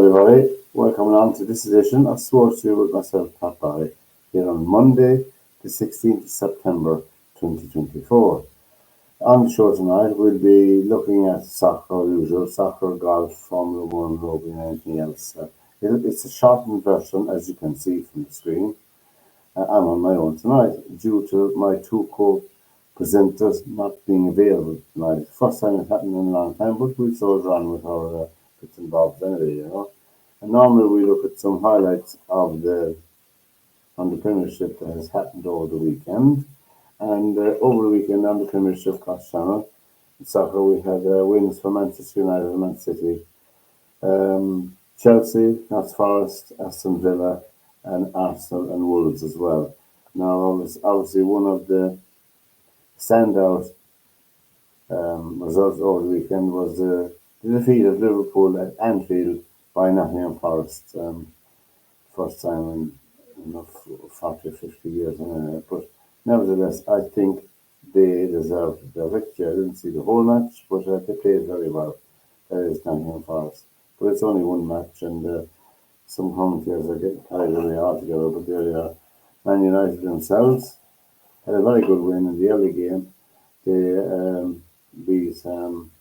everybody. Welcome along to this edition of SportsView with myself, Pat Barry, here on Monday, the 16th of September 2024. On the show tonight, we'll be looking at soccer, usual soccer, golf, Formula One, rugby, and anything else. It's a shortened version, as you can see from the screen. I'm on my own tonight due to my two co-presenters not being available tonight. First time it happened in a long time, but we've soldier on with our bits and bobs anyway. And normally we look at some highlights of on the Premiership that has happened over the weekend. And over the weekend on the Premiership Cross Channel in soccer, we had wins for Manchester United and Man City, Chelsea, Notts Forest, Aston Villa, and Arsenal and Wolves as well. Now, obviously, one of the standout results over the weekend was the defeat of Liverpool at Anfield by Nottingham Forest. First time in 40 or 50 years. But nevertheless, I think they deserved their victory. I didn't see the whole match, but they played very well. That is Nottingham Forest. But it's only one match, and some commentators are getting carried away altogether. But there they are. Man United themselves had a very good win in the early game. They beat Southampton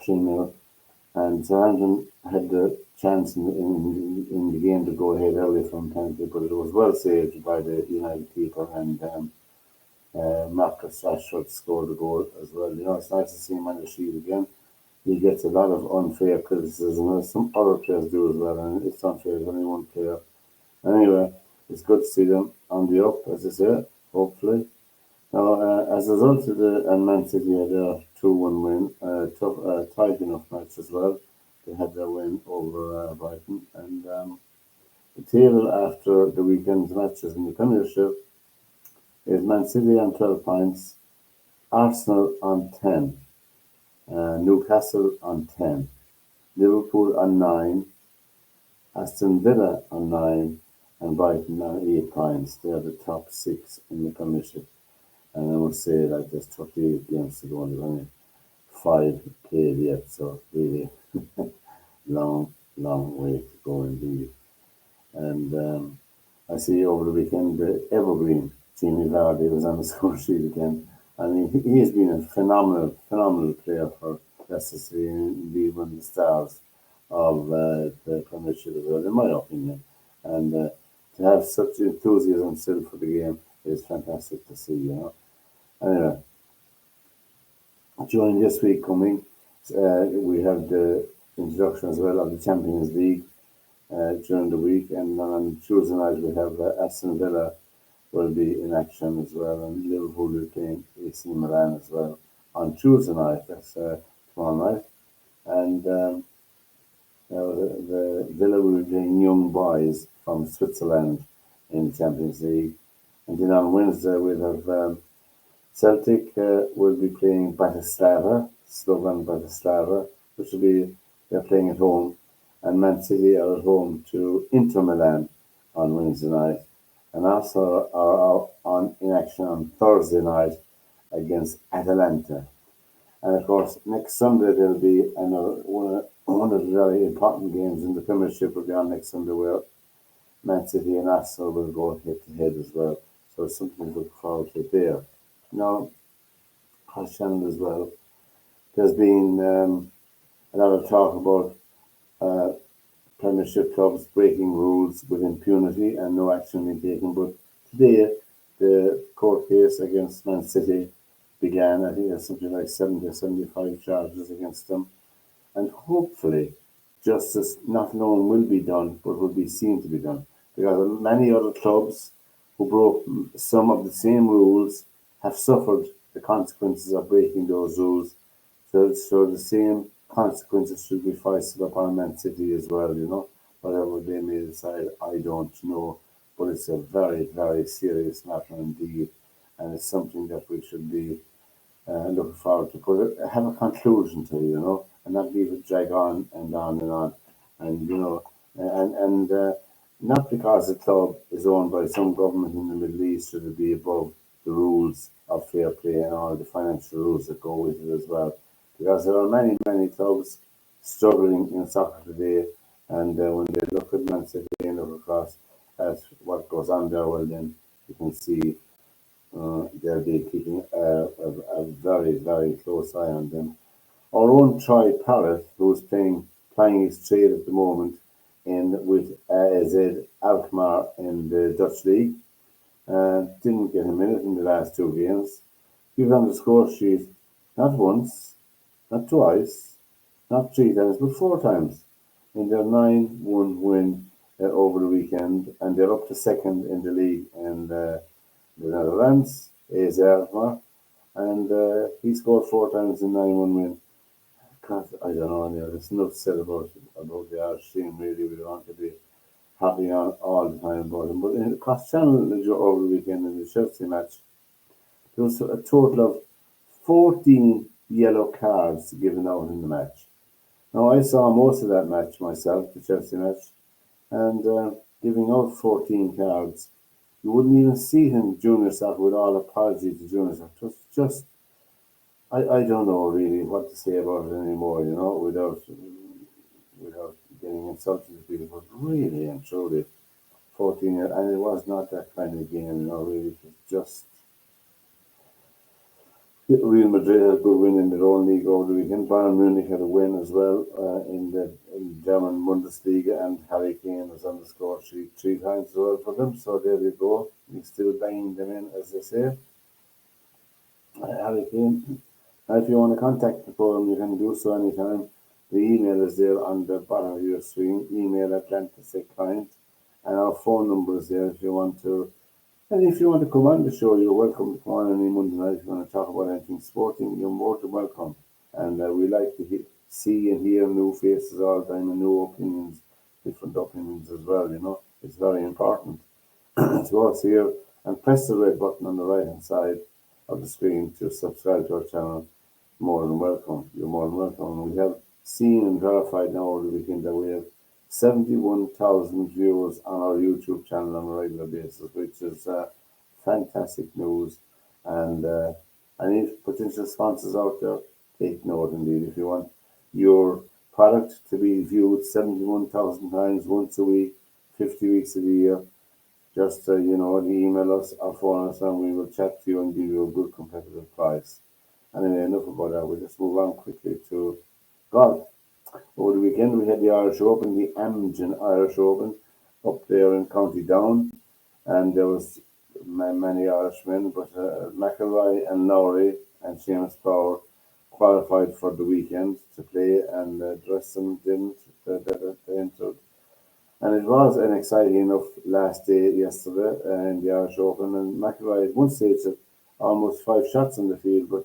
3-0, and Southampton had the chance in the game to go ahead early from penalty, but it was well saved by the United keeper, and Marcus Rashford scored a goal as well. It's nice to see him on the sheet again. He gets a lot of unfair criticism, as some other players do as well, and it's unfair to only one player. Anyway, it's good to see them on the up, as I say, hopefully. Now, as a result of and Man City had their 2-1 win, tight enough match as well. They had their win over Brighton. And the table after the weekend's matches in the Premiership is Man City on 12 points, Arsenal on 10, Newcastle on 10, Liverpool on 9, Aston Villa on 9, and Brighton on 8 points. They are the top 6 in the Premiership. And I must say that there's 38 games to go, and there's only 5 played yet, so really long way to go indeed. And I see over the weekend the evergreen Jamie Vardy was on the score sheet again. I mean, he has been a phenomenal player for Leicester City, and indeed one of the stars of the Premiership as well, in my opinion. And to have such enthusiasm still for the game is fantastic to see. Anyway, during this week coming, we have the introduction as well of the Champions League during the week, and on Tuesday night we have Aston Villa will be in action as well, and Liverpool will be playing AC Milan as well on Tuesday night. That's tomorrow night, and the Villa will be playing Young Boys from Switzerland in the Champions League, and then on Wednesday we'll have Celtic will be playing Slovan Bratislava, which will be they're playing at home, and Man City are at home to Inter Milan on Wednesday night, and also are in action on Thursday night against Atalanta. And of course, next Sunday there'll be another one of the very important games in the Premiership will be on next Sunday, where Man City and Arsenal will go head to head as well. So it's something to look forward to there. Now, Cross Channel as well. There's been a lot of talk about Premiership clubs breaking rules with impunity and no action being taken. But today, the court case against Man City began. I think there's something like 70 or 75 charges against them. And hopefully, justice not alone will be done, but will be seen to be done. Because many other clubs who broke some of the same rules have suffered the consequences of breaking those rules. So the same consequences should be foisted upon Man City as well, Whatever they may decide, I don't know. But it's a very, very serious matter indeed. And it's something that we should be looking forward to. Have a conclusion to, and not leave it drag on and on and on. And not because the club is owned by some government in the Middle East should it be above the rules of fair play and all the financial rules that go with it as well. Because there are many, many clubs struggling in soccer today. And when they look at Man City and look across at what goes on there, well, then you can see they'll be keeping a very, very close eye on them. Our own Troy Parrott, who's playing his trade at the moment in with AZ Alkmaar in the Dutch league, didn't get a minute in the last two games. He was on the score sheet not once, not twice, not three times, but four times in their 9-1 win over the weekend, and they're up to second in the league in the Netherlands, AZ Alkmaar, and he scored four times in 9-1 win. I don't know, there's enough said about the Irish team, really. We don't want to be happy on all the time about them. But in the cross channel over the weekend in the Chelsea match, there was a total of 14 yellow cards given out in the match. Now, I saw most of that match myself, the Chelsea match, and giving out 14 cards, you wouldn't even see him, Junior Soccer, with all apology to Junior Soccer. It was just, I don't know really what to say about it anymore, without getting insulted to people, but really and truly, 14, and it was not that kind of game, really. It was just Real Madrid had a good win in their own league over the weekend. Bayern Munich had a win as well in German Bundesliga, and Harry Kane was on the score sheet three times as well for them. So there you go. He's still banging them in, as they say. Harry Kane. If you want to contact the program, you can do so anytime. The email is there on the bottom of your screen. Email Atlantis Client, and our phone number is there if you want to. And if you want to come on the show, you're welcome to come on any Monday night. If you want to talk about anything sporting, you're more than welcome. And we like to see and hear new faces all the time and new opinions, different opinions as well. It's very important to us here. And press the red button on the right hand side of the screen to subscribe to our channel. More than welcome. You're more than welcome. We have seen and verified now over the weekend that we have 71,000 viewers on our YouTube channel on a regular basis, which is fantastic news. And any potential sponsors out there, take note indeed. If you want your product to be viewed 71,000 times once a week, 50 weeks of the year, just email us or phone us, and we will chat to you and give you a good competitive price. Anyway, enough about that. We'll just move on quickly to golf. Over the weekend, we had the Irish Open, the Amgen Irish Open, up there in County Down, and there was many Irishmen, but McIlroy and Lowry and Seamus Power qualified for the weekend to play, and the rest of them didn't. They entered. And it was an exciting enough last day yesterday in the Irish Open, and McIlroy at one stage had almost 5 shots on the field, but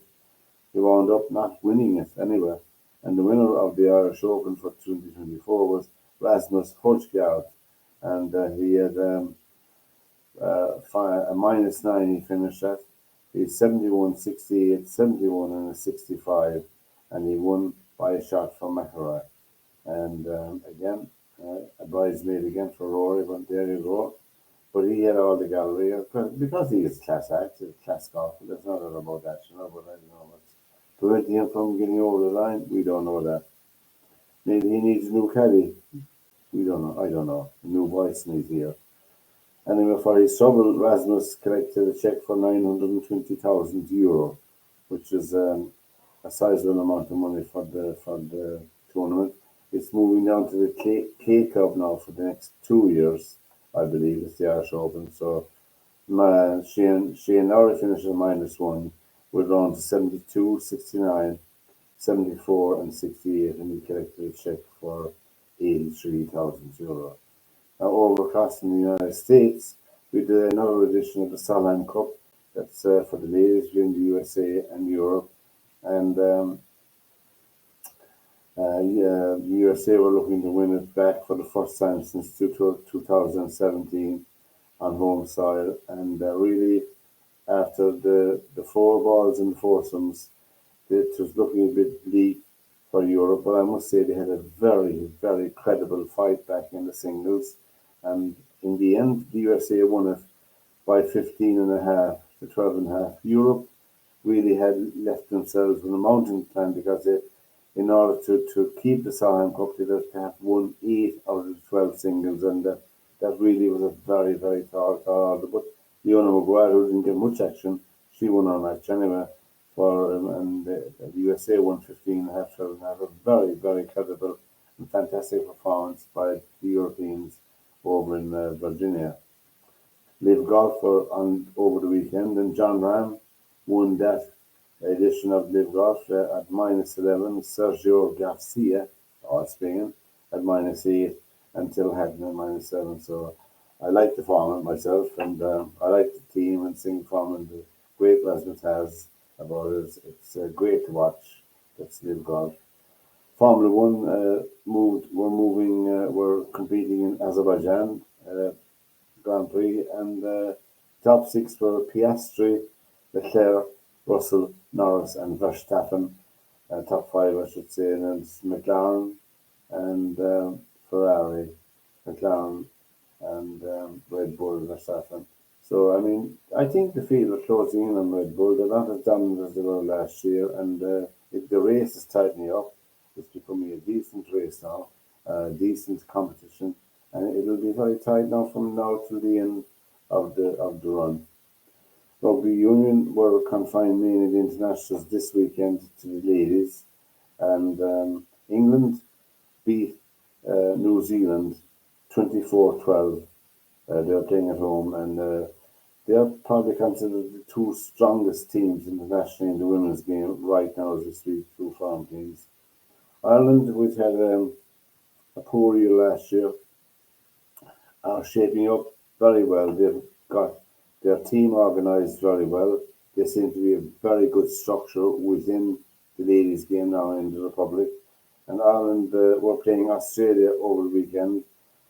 he wound up not winning it anyway. And the winner of the Irish Open for 2024 was Rasmus Højgaard, and he had a -9 he finished at. He's 71, 68, 71, and a 65, and he won by a shot from McIlroy. And again, a bridesmaid again for Rory, but there you go. But he had all the gallery because he is class act, class golfer. There's no doubt about that, but I don't know what's preventing him from getting over the line. We don't know that. Maybe he needs a new caddy. We don't know. I don't know. A new voice needs here. Anyway, for his trouble, Rasmus collected a check for €920,000, which is a sizable amount of money for the tournament. It's moving down to the K Club now for the next 2 years, I believe. It's the Irish Open. So Shane Lowry finishes -1. We're down to 72, 69, 74, and 68, and he collected a check for €83,000. Now, over across in the United States, we did another edition of the Solheim Cup. That's for the ladies here in the USA and Europe. And the USA were looking to win it back for the first time since 2017 on home soil. And really, after the four balls and foursomes, it was looking a bit bleak for Europe, but I must say they had a very, very credible fight back in the singles. And in the end, the USA won it by 15.5 to 12.5. Europe really had left themselves with a mountain climb because in order to keep the Solheim Cup, they just have won 8 out of the 12 singles, and that really was a very, very tall order. But Leona Maguire, who didn't get much action, she won her match anyway. And the USA won 15 and a half, 12 and a half. A very, very credible and fantastic performance by the Europeans over in Virginia. Live Golf on over the weekend, and John Ram won that edition of Live Golf at -11. Sergio Garcia, all Spain, at -8, and Till Hatton at -7. So I like the format myself, and I like the team and seeing format. The great Rasmus has about it. It's great to watch. That's Live Golf. Formula One we're competing in Azerbaijan. Grand Prix, and top six were Piastri, Leclerc, Russell, Norris, and Verstappen. Top five, I should say, and it's McLaren and Ferrari, McLaren and Red Bull, Verstappen. So, I mean, I think the field are closing in on Red Bull. They're not as dominant as they were last year, and if the race is tightening up, it's becoming a decent race now, decent competition, and it'll be very tight now from now to the end of the run. Rugby Union were confined mainly the internationals this weekend to the ladies, and England beat New Zealand 24-12. They were playing at home, and they are probably considered the two strongest teams internationally in the women's game right now as we speak, two farm teams. Ireland, which had a poor year last year, are shaping up very well. They've got their team organised very well. There seems to be a very good structure within the ladies' game now in the Republic. And Ireland were playing Australia over the weekend,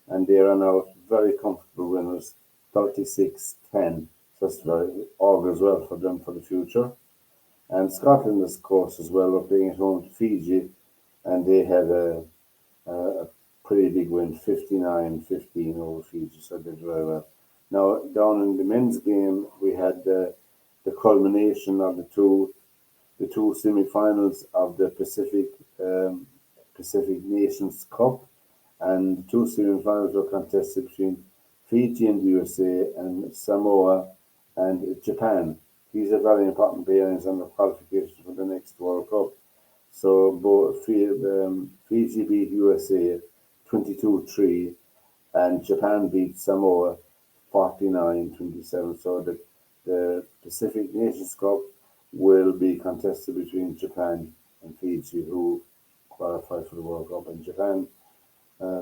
and they are now very comfortable winners, 36-10. So that's very augurs well for them for the future. And Scotland, of course, as well, were playing at home to Fiji, and they had a pretty big win, 59-15 over Fiji, so they did very well. Now, down in the men's game, we had the culmination of the two semi-finals of the Pacific Nations Cup, and the two semi-finals were contested between Fiji and the USA and Samoa and Japan. These are very important bearings on the qualification for the next World Cup. So both Fiji beat USA 22-3, and Japan beat Samoa 49-27. So the Pacific Nations Cup will be contested between Japan and Fiji, who qualify for the World Cup, and Japan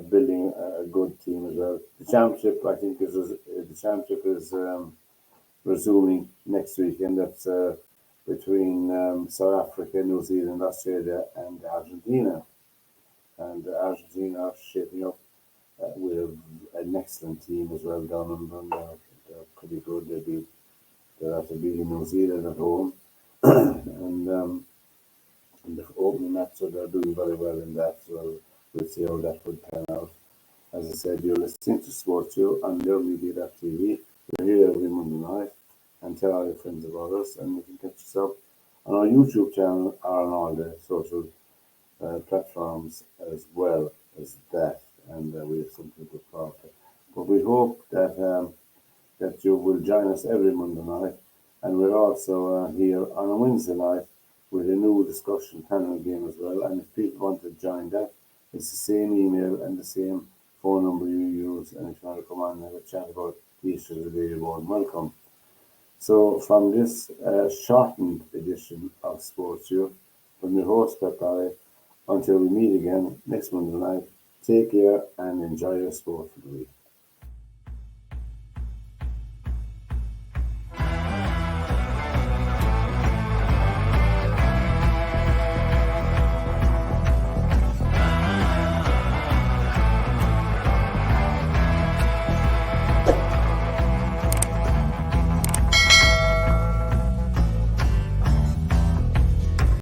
building a good team as well. The championship, I think, is resuming next weekend. That's between South Africa, New Zealand, Australia, and Argentina. And Argentina are shaping up with an excellent team as well down under. They're pretty good. They're after beating New Zealand at home, and in the opening match, so they're doing very well in that. So we'll see how that would pan out. As I said, you're listening to SportsView on your media.tv. We're here every Monday night, and tell all your friends about us, and you can catch us up on our YouTube channel or on all the social platforms as well as that, and we have something to talk about. But we hope that you will join us every Monday night, and we're also here on a Wednesday night with a new discussion panel game as well. And if people want to join that, it's the same email and the same phone number you use. And if you want to come on and have a chat about the issues of the day, you're more than welcome. So from this shortened edition of SportsView, from your host Pep Barry, until we meet again next Monday night, take care and enjoy your sport for the week.